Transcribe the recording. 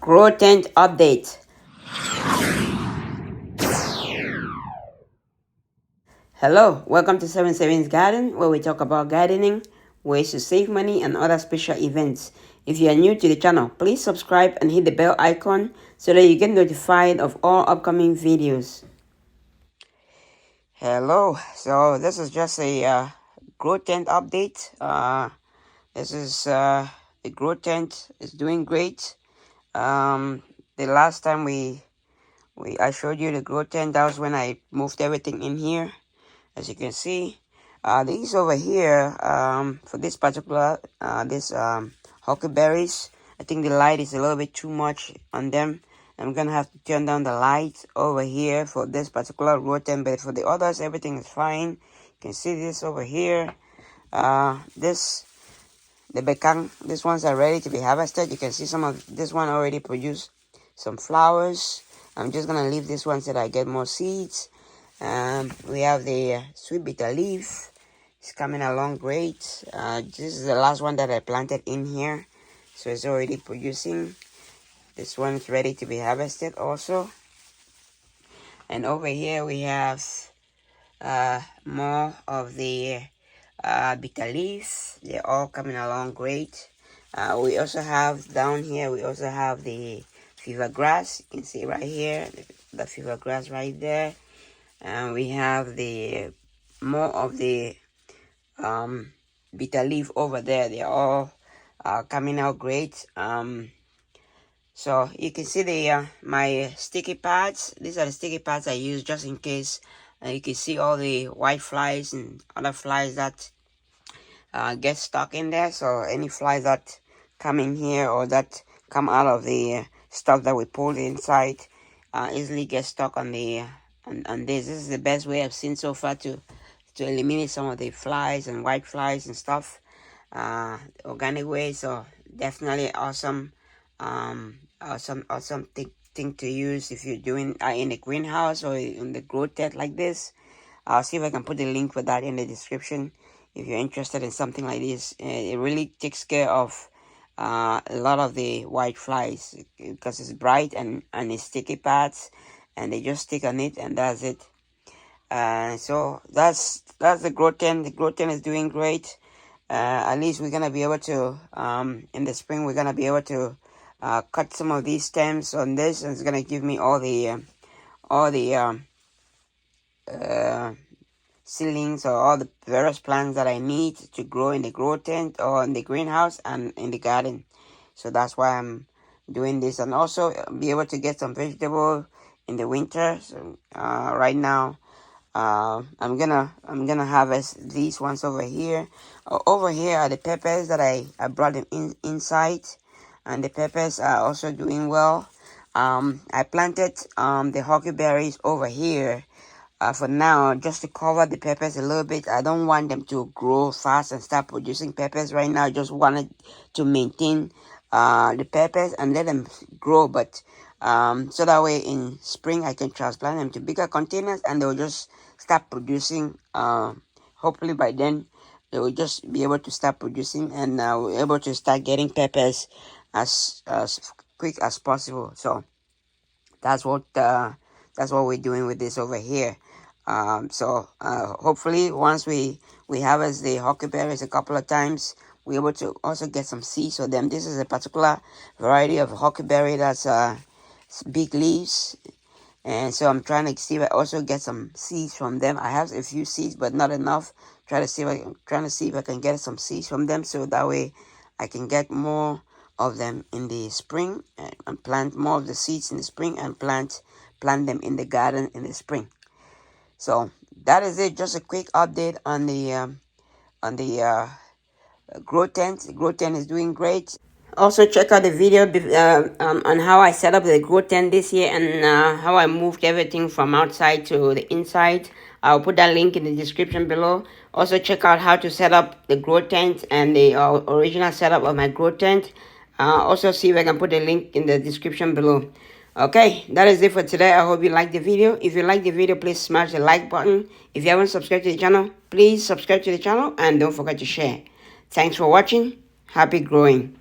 Grow tent update. Hello, welcome to 7 Savings Garden, where we talk about gardening, ways to save money, and other special events. If you are new to the channel, please subscribe and hit the bell icon so that you get notified of all upcoming videos. Hello, so this is just a grow tent update. This is the grow tent is doing great. The last time I showed you the grow tent, that was when I moved everything in here. As you can see, these over here, for this particular, huckleberries, I think the light is a little bit too much on them. I'm gonna have to turn down the light over here for this particular grow tent, but for the others, everything is fine. You can see this over here. The bekang, these ones are ready to be harvested. You can see some of this one already produced some flowers. I'm just gonna leave this one so that I get more seeds. We have the sweet bitter leaf. It's coming along great. This is the last one that I planted in here, so it's already producing. This one is ready to be harvested also. And over here we have more of the bitter leaf. They're all coming along great. We also have down here, we also have the fever grass. You can see right here, the fever grass right there. And we have the more of the bitter leaf over there. They're all coming out great. So you can see the my sticky pads. These are the sticky pads I use just in case. You can see all the white flies and other flies that get stuck in there. So any flies that come in here or that come out of the stuff that we pulled inside easily get stuck on the on this. This is the best way I've seen so far to eliminate some of the flies and white flies and stuff, organic way. So definitely awesome thing to use if you're doing in the greenhouse or in the grow tent like this. I'll see if I can put the link for that in the description if you're interested in something like this. It really takes care of a lot of the white flies because it's bright and it's sticky pads, and they just stick on it, and that's it. So that's the grow tent. The grow tent is doing great. At least we're gonna be able to in the spring we're gonna be able to cut some of these stems on this, and it's gonna give me all the seedlings or all the various plants that I need to grow in the grow tent or in the greenhouse and in the garden. So that's why I'm doing this, and also be able to get some vegetable in the winter. So right now I'm gonna harvest these ones over here. Over here are the peppers that I brought them inside, and the peppers are also doing well. I planted the huckleberries over here for now, just to cover the peppers a little bit. I don't want them to grow fast and start producing peppers right now. I just wanted to maintain the peppers and let them grow, but so that way in spring I can transplant them to bigger containers and they'll just start producing. Hopefully by then they will just be able to start producing, and we're able to start getting peppers as quick as possible. So that's what we're doing with this over here. So hopefully once we harvest the huckleberries a couple of times, we're able to also get some seeds for them. This is a particular variety of huckleberry that's big leaves, and so I'm trying to see if I also get some seeds from them. I have a few seeds, but not enough. Trying to see if I can get some seeds from them, so that way I can get more of them in the spring and plant more of the seeds in the spring and plant them in the garden in the spring. So that is it. Just a quick update on the grow tent. The grow tent is doing great. Also check out the video on how I set up the grow tent this year, and how I moved everything from outside to the inside. I'll put that link in the description below. Also check out how to set up the grow tent and the original setup of my grow tent. Also see if I can put a link in the description below. Okay, that is it for today. I hope you liked the video. If you like the video, please smash the like button. If you haven't subscribed to the channel, please subscribe to the channel and don't forget to share. Thanks for watching. Happy growing.